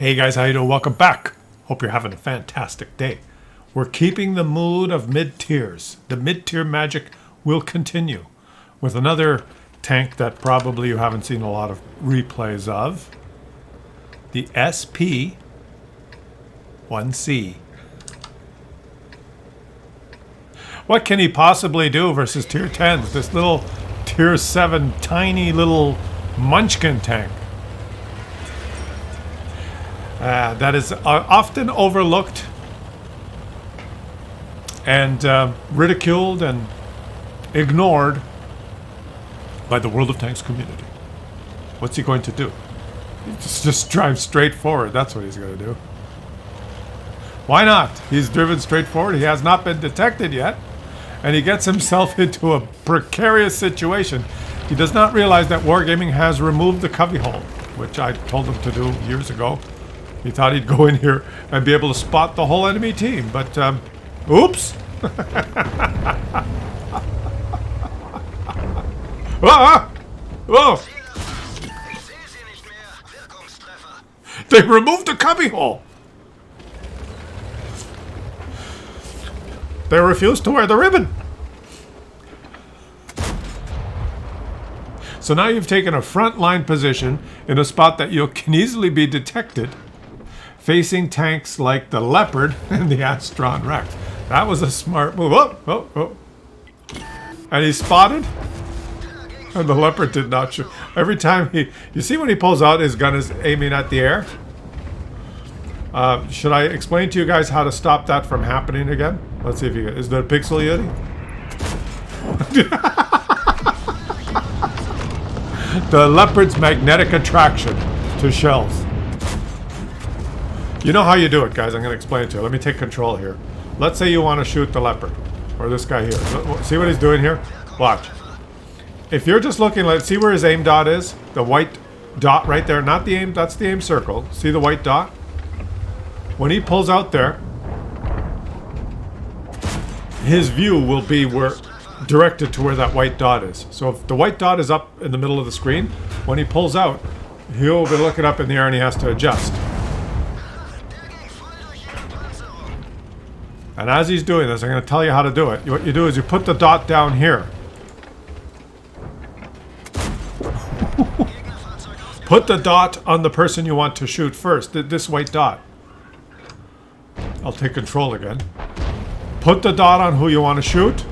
Hey guys, how you doing? Welcome back. Hope you're having a fantastic day. We're keeping the mood of mid-tiers. The mid-tier magic will continue with another tank that probably you haven't seen a lot of replays of. The SP-1C. What can he possibly do versus tier 10s? This little tier 7 tiny little munchkin tank. That is often overlooked and ridiculed and ignored by the World of Tanks community. What's he going to do? He just drive straight forward. That's what he's going to do. Why not? He's driven straight forward. He has not been detected yet. And he gets himself into a precarious situation. He does not realize that Wargaming has removed the cubbyhole, which I told him to do years ago. He thought he'd go in here and be able to spot the whole enemy team, but oops! Ah! Oh! They removed the cubbyhole. They refused to wear the ribbon. So now you've taken a front line position in a spot that you can easily be detected, facing tanks like the Leopard and the Astron Rex. That was a smart move. Oh, oh, oh. And he spotted, and the Leopard did not shoot. Every time you see when he pulls out, his gun is aiming at the air. Should I explain to you guys how to stop that from happening again? Let's see if you is there a pixel Yeti? The Leopard's magnetic attraction to shells. You know how you do it, guys. I'm going to explain it to you. Let me take control here. Let's say you want to shoot the Leopard. Or this guy here. See what he's doing here? Watch. If you're just looking, let's see where his aim dot is. The white dot right there. Not the aim, that's the aim circle. See the white dot? When he pulls out there, his view will be directed to where that white dot is. So if the white dot is up in the middle of the screen, when he pulls out, he'll be looking up in the air and he has to adjust. And as he's doing this, I'm going to tell you how to do it. What you do is you put the dot down here. Put the dot on the person you want to shoot first. This white dot. I'll take control again. Put the dot on who you want to shoot.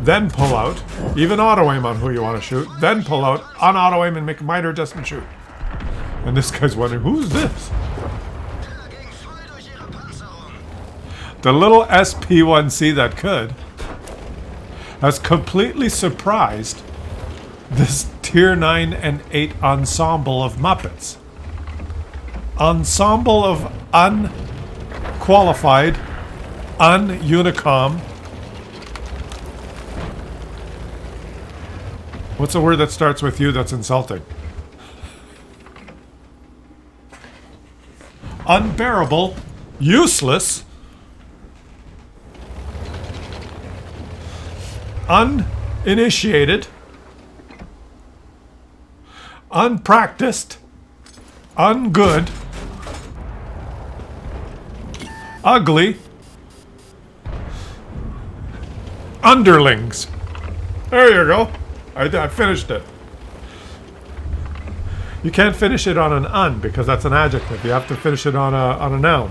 Then pull out. Even auto aim on who you want to shoot. Then pull out. On auto aim and make a minor adjustment shoot. And this guy's wondering, who's this? The little SP-1C that could has completely surprised this tier 9 and 8 ensemble of Muppets. Ensemble of unqualified, un-Unicom. What's a word that starts with U that's insulting? Unbearable, useless, uninitiated, unpracticed, ungood, ugly, underlings. There you go. I finished it. You can't finish it on an un because that's an adjective. You have to finish it on a noun.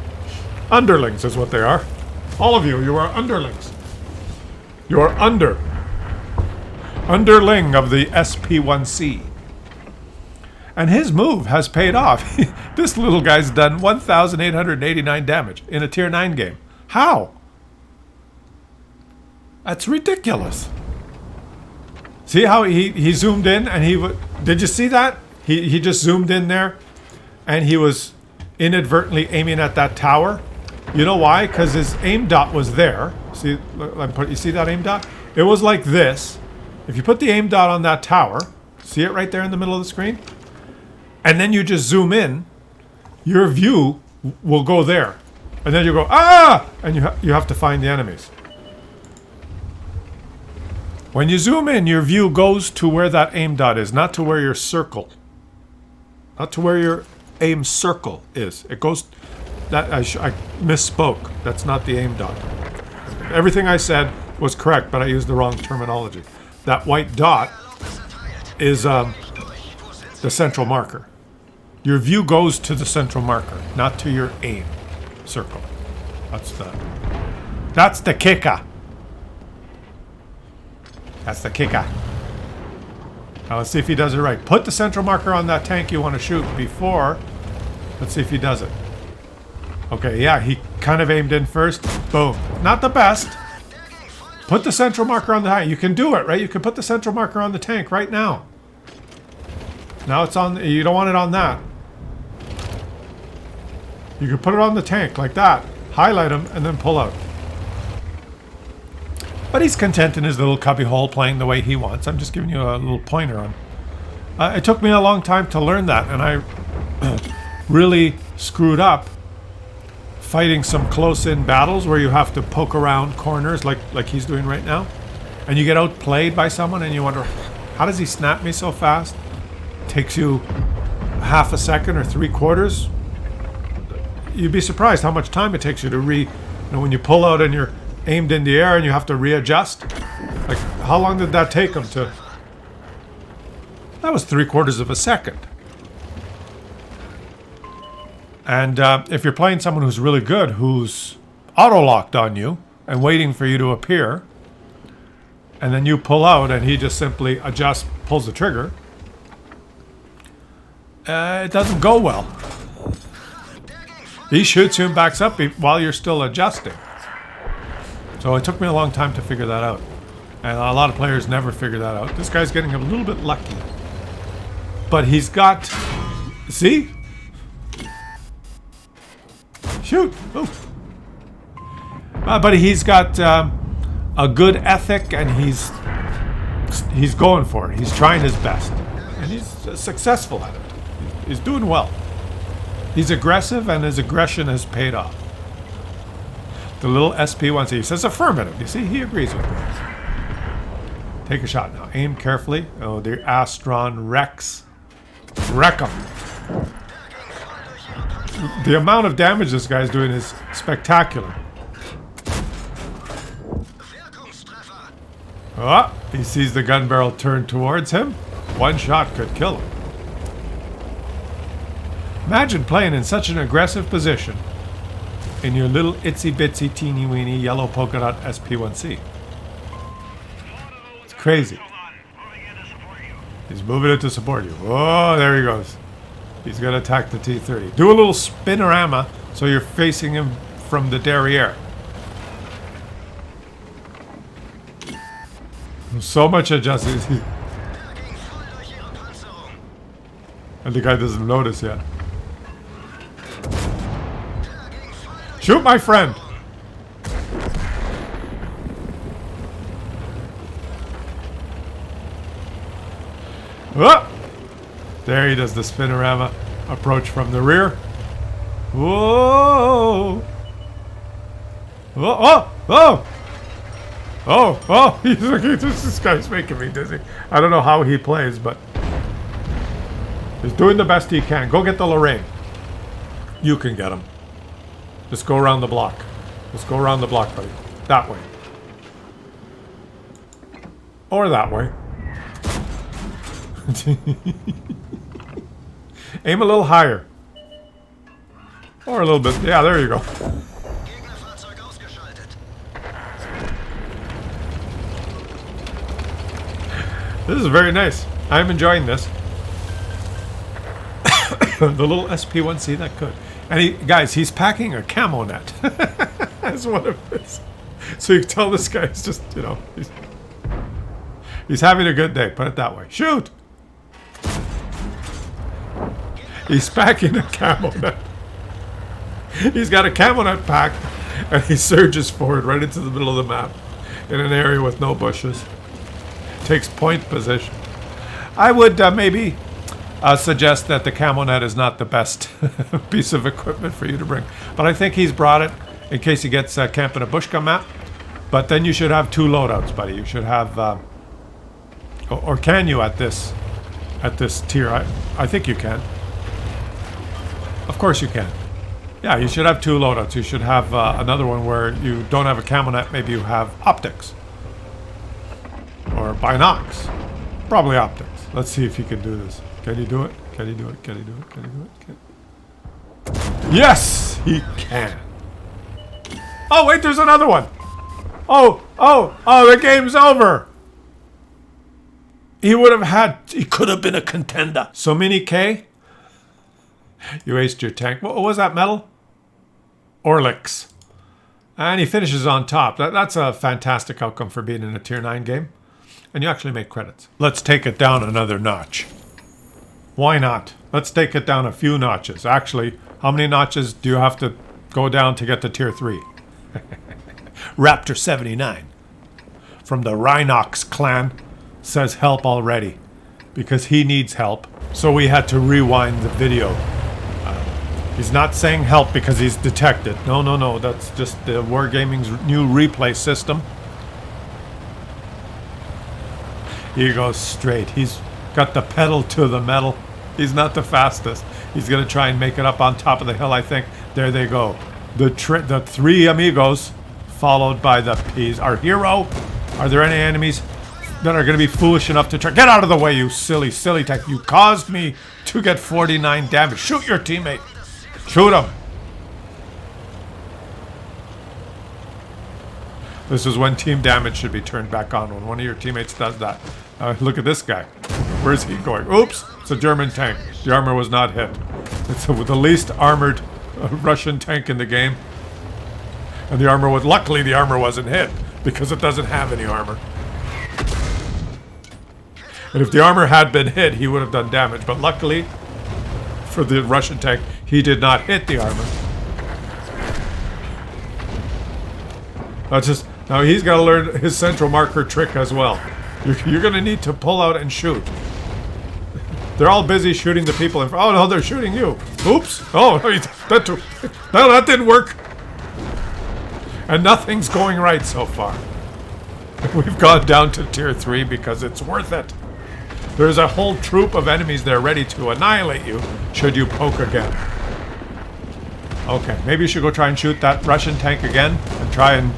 Underlings is what they are. All of you, you are underlings. You are underling of the SP-1C. And his move has paid off. This little guy's done 1,889 damage in a tier 9 game. How? That's ridiculous. See how he zoomed in and did you see that? He just zoomed in there and he was inadvertently aiming at that tower. You know why? Because his aim dot was there. See, you see that aim dot? It was like this. If you put the aim dot on that tower, see it right there in the middle of the screen? And then you just zoom in, your view will go there. And then you go, ah! And you have to find the enemies. When you zoom in, your view goes to where that aim dot is, not to where your circle. Not to where your aim circle is. It goes... That I misspoke. That's not the aim dot. Everything I said was correct, but I used the wrong terminology. That white dot is the central marker. Your view goes to the central marker, not to your aim circle. That's the kicker. That's the kicker. Now let's see if he does it right. Put the central marker on that tank you want to shoot before. Let's see if he does it. Okay, yeah, he kind of aimed in first. Boom. Not the best. Put the central marker on the tank. You can do it, right? You can put the central marker on the tank right now. Now it's on... You don't want it on that. You can put it on the tank like that. Highlight him and then pull out. But he's content in his little cubby hole playing the way he wants. I'm just giving you a little pointer on. It took me a long time to learn that, and I really screwed up fighting some close-in battles where you have to poke around corners like he's doing right now. And you get outplayed by someone and you wonder, how does he snap me so fast? Takes you half a second or 3/4. You'd be surprised how much time it takes you to when you pull out and you're aimed in the air and you have to readjust. Like, how long did that take him to... That was 3/4 of a second. And if you're playing someone who's really good, who's auto-locked on you and waiting for you to appear, and then you pull out and he just simply adjusts, pulls the trigger, it doesn't go well. He shoots you and backs up while you're still adjusting. So it took me a long time to figure that out. And a lot of players never figure that out. This guy's getting a little bit lucky. But he's got... See? Shoot! Oof. But he's got a good ethic, and he's going for it. He's trying his best, and he's successful at it. He's doing well. He's aggressive, and his aggression has paid off. The little SP1C says affirmative. You see, he agrees with me. Take a shot now. Aim carefully. Oh, the Astron Rex. Wreck him. The amount of damage this guy's doing is spectacular. Oh, he sees the gun barrel turn towards him. One shot could kill him. Imagine playing in such an aggressive position in your little itsy bitsy teeny weeny yellow polka dot SP1C. It's crazy. He's moving it to support you. Oh, there he goes. He's going to attack the T-30. Do a little spinorama so you're facing him from the derriere. So much adjusting. And the guy doesn't notice yet. Shoot my friend! Oh! There he does the spinorama approach from the rear. Whoa! Oh! Oh! Oh! Oh! Oh! He's looking. This guy's making me dizzy. I don't know how he plays, but he's doing the best he can. Go get the Lorraine. You can get him. Just go around the block. Just go around the block, buddy. That way. Or that way. Aim a little higher. Or a little bit. Yeah, there you go. This is very nice. I'm enjoying this. The little SP1C that could. And guys, he's packing a camo net as one of his. So you can tell this guy's just, he's having a good day. Put it that way. Shoot! He's packing a camo net. He's got a camo net packed, and he surges forward right into the middle of the map in an area with no bushes. Takes point position. I would maybe suggest that the camo net is not the best piece of equipment for you to bring. But I think he's brought it in case he gets Camp in a Bushka map. But then you should have 2 loadouts, buddy. You should have... or can you at this tier? I think you can. Of course you can. Yeah, you should have 2 loadouts. You should have another one where you don't have a camo net. Maybe you have optics. Or binocs. Probably optics. Let's see if you can do this. Can you do it? Can you do it? Can you do it? Can you do it? Yes! He can. Oh, wait, there's another one. Oh, the game's over. He could have been a contender. So Mini K, you aced your tank. What was that metal? Orlix. And he finishes on top. That's a fantastic outcome for being in a tier 9 game. And you actually make credits. Let's take it down another notch. Why not? Let's take it down a few notches. Actually, how many notches do you have to go down to get to tier 3? Raptor 79 from the Rhinox clan says help already because he needs help. So we had to rewind the video. He's not saying help because he's detected. No. That's just the Wargaming's new replay system. He goes straight. He's got the pedal to the metal. He's not the fastest. He's going to try and make it up on top of the hill, I think. There they go. The 3 amigos, followed by the P's. Our hero. Are there any enemies that are going to be foolish enough to try? Get out of the way, you silly tank. You caused me to get 49 damage. Shoot your teammate. Shoot him. This is when team damage should be turned back on, when one of your teammates does that. Look at this guy. Where's he going? Oops! It's a German tank. The armor was not hit. It's the least armored Russian tank in the game. And the armor was... Luckily, the armor wasn't hit, because it doesn't have any armor. And if the armor had been hit, he would have done damage. But luckily, for the Russian tank, he did not hit the armor. Now he's got to learn his central marker trick as well. You're going to need to pull out and shoot. They're all busy shooting the people in front. Oh no, they're shooting you. Oops. Oh, no, that didn't work. And nothing's going right so far. We've gone down to tier 3 because it's worth it. There's a whole troop of enemies there ready to annihilate you should you poke again. Okay, maybe you should go try and shoot that Russian tank again and try and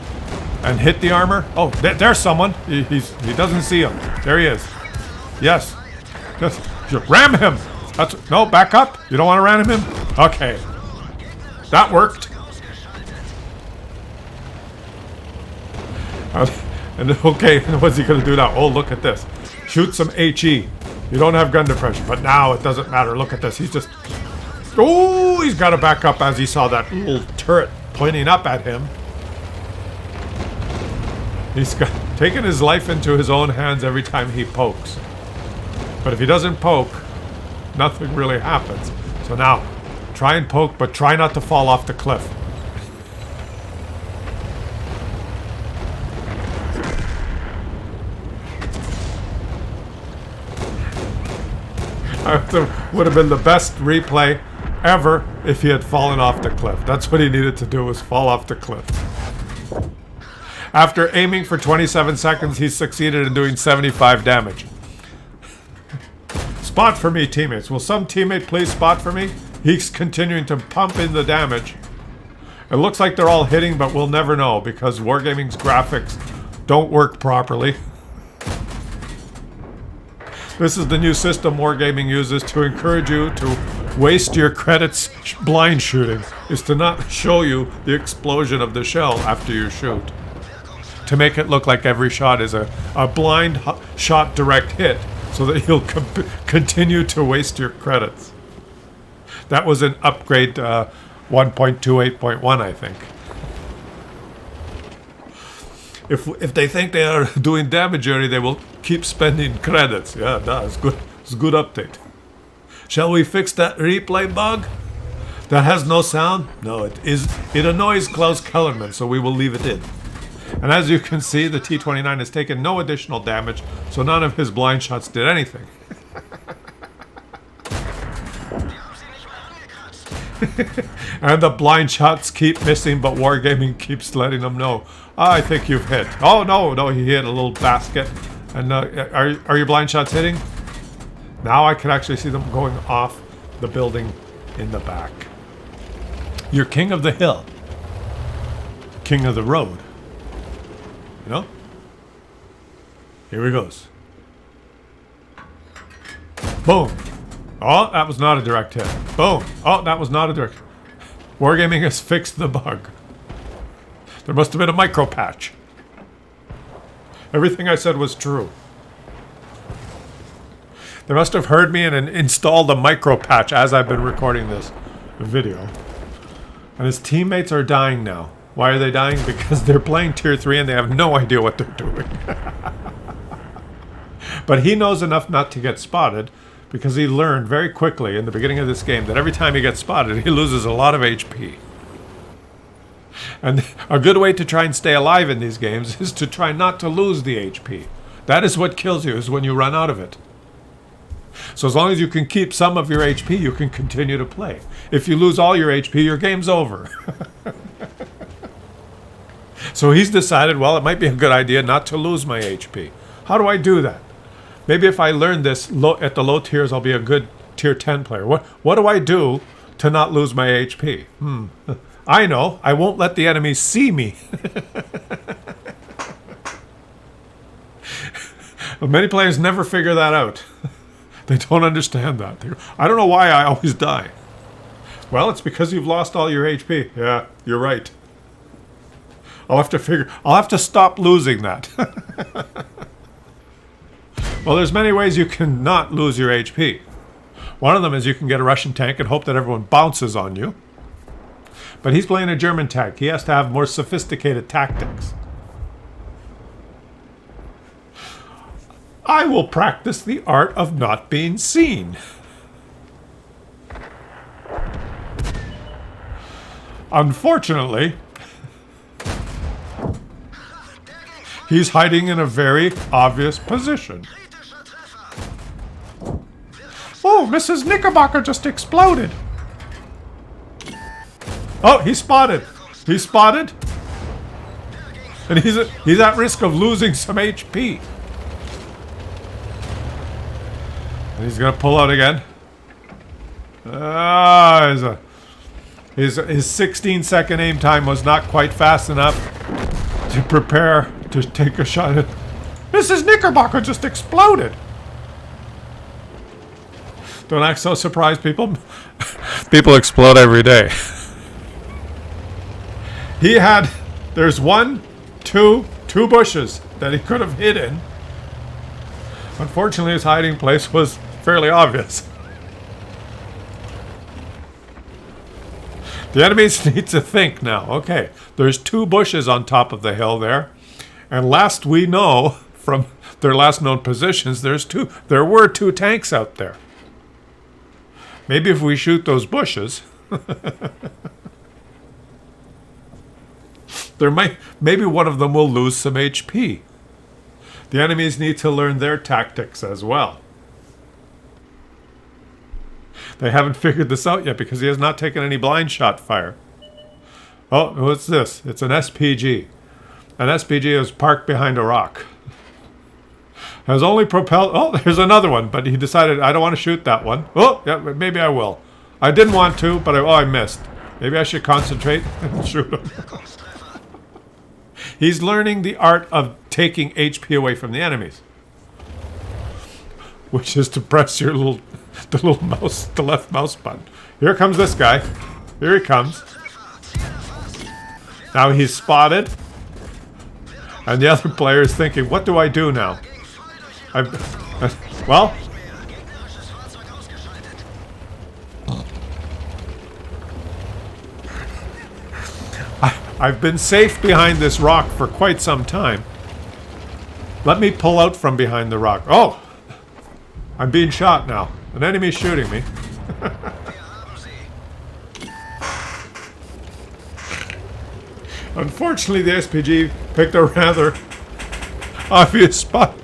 hit the armor. Oh, there's someone. He doesn't see him. There he is. Yes. Just ram him. No, back up. You don't want to ram him? Okay. That worked. And okay, what's he going to do now? Oh, look at this. Shoot some HE. You don't have gun depression, but now it doesn't matter. Look at this. He's just... Oh, he's got to back up as he saw that little turret pointing up at him. He's taken his life into his own hands every time he pokes. But if he doesn't poke, nothing really happens. So now, try and poke, but try not to fall off the cliff. Would have been the best replay ever if he had fallen off the cliff. That's what he needed to do, was fall off the cliff. After aiming for 27 seconds, he succeeded in doing 75 damage. Spot for me, teammates. Will some teammate please spot for me? He's continuing to pump in the damage. It looks like they're all hitting, but we'll never know because Wargaming's graphics don't work properly. This is the new system Wargaming uses to encourage you to waste your credits blind shooting, is to not show you the explosion of the shell after you shoot. To make it look like every shot is a blind shot direct hit, so that you'll continue to waste your credits. That was an upgrade 1.28.1, I think. If they think they are doing damage area, they will keep spending credits. Yeah, that's good. It's a good update. Shall we fix that replay bug? That has no sound? No, it annoys Klaus Kellerman, so we will leave it in. And as you can see, the T-29 has taken no additional damage, so none of his blind shots did anything. And the blind shots keep missing, but Wargaming keeps letting them know. I think you've hit. Oh, no, he hit a little basket. And are your blind shots hitting? Now I can actually see them going off the building in the back. You're king of the hill. King of the road. You know? Here he goes. Boom. Oh, that was not a direct hit. Boom. Oh, that was not a direct. Wargaming has fixed the bug. There must have been a micro patch. Everything I said was true. They must have heard me and installed a micro patch as I've been recording this video. And his teammates are dying now. Why are they dying? Because they're playing tier 3 and they have no idea what they're doing. But he knows enough not to get spotted because he learned very quickly in the beginning of this game that every time he gets spotted, he loses a lot of HP. And a good way to try and stay alive in these games is to try not to lose the HP. That is what kills you, is when you run out of it. So as long as you can keep some of your HP, you can continue to play. If you lose all your HP, your game's over. So he's decided, well, it might be a good idea not to lose my HP. How do I do that? Maybe if I learn this at the low tiers, I'll be a good tier 10 player. What do I do to not lose my HP? I know. I won't let the enemies see me. But many players never figure that out. They don't understand that. I don't know why I always die. Well, it's because you've lost all your HP. Yeah, you're right. I'll have to stop losing that. Well, there's many ways you can not lose your HP. One of them is you can get a Russian tank and hope that everyone bounces on you. But he's playing a German tank. He has to have more sophisticated tactics. I will practice the art of not being seen. Unfortunately, he's hiding in a very obvious position. Oh, Mrs. Knickerbocker just exploded. Oh, he's spotted. He's spotted. And he's at risk of losing some HP. And he's going to pull out again. His 16-second aim time was not quite fast enough to prepare to take a shot at... Mrs. Knickerbocker just exploded. Don't act so surprised, people. People explode every day. There's two bushes that he could have hid in. Unfortunately, his hiding place was fairly obvious. The enemies need to think now. Okay, there's 2 bushes on top of the hill there. And last we know, from their last known positions, there were 2 tanks out there. Maybe if we shoot those bushes, maybe one of them will lose some HP. The enemies need to learn their tactics as well. They haven't figured this out yet because he has not taken any blind shot fire. Oh, what's this? It's an SPG. An SPG is parked behind a rock. Has only propelled... Oh, there's another one, but he decided, I don't want to shoot that one. Oh, yeah, maybe I will. I didn't want to, but I missed. Maybe I should concentrate and shoot him. He's learning the art of taking HP away from the enemies. Which is to press the left mouse button. Here comes this guy. Here he comes. Now he's spotted. And the other player is thinking, what do I do now? Well, I've been safe behind this rock for quite some time. Let me pull out from behind the rock. Oh! I'm being shot now. An enemy's shooting me. Unfortunately, the SPG picked a rather obvious spot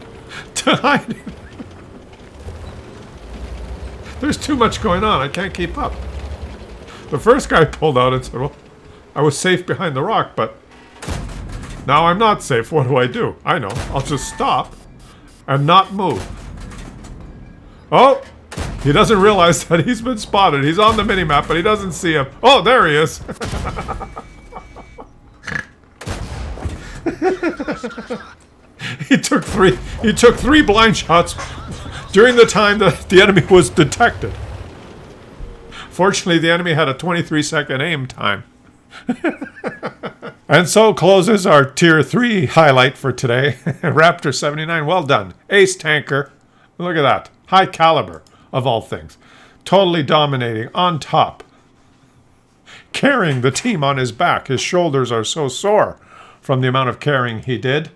to hide in. There's too much going on. I can't keep up. The first guy pulled out and said, well, I was safe behind the rock, but now I'm not safe. What do I do? I know. I'll just stop and not move. Oh! He doesn't realize that he's been spotted. He's on the minimap, but he doesn't see him. Oh, there he is. He took three blind shots during the time that the enemy was detected. Fortunately, the enemy had a 23-second aim time. And so closes our Tier 3 highlight for today. Raptor 79, well done. Ace tanker. Look at that. High caliber, of all things. Totally dominating, on top. Carrying the team on his back. His shoulders are so sore from the amount of carrying he did.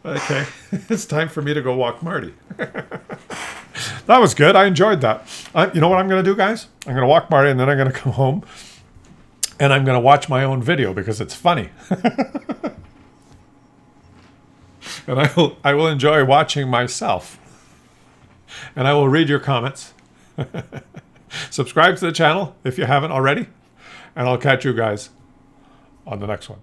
Okay, it's time for me to go walk Marty. That was good. I enjoyed that. You know what I'm going to do, guys? I'm going to walk Marty, and then I'm going to come home, and I'm going to watch my own video because it's funny. And I will enjoy watching myself. And I will read your comments. Subscribe to the channel if you haven't already. And I'll catch you guys on the next one.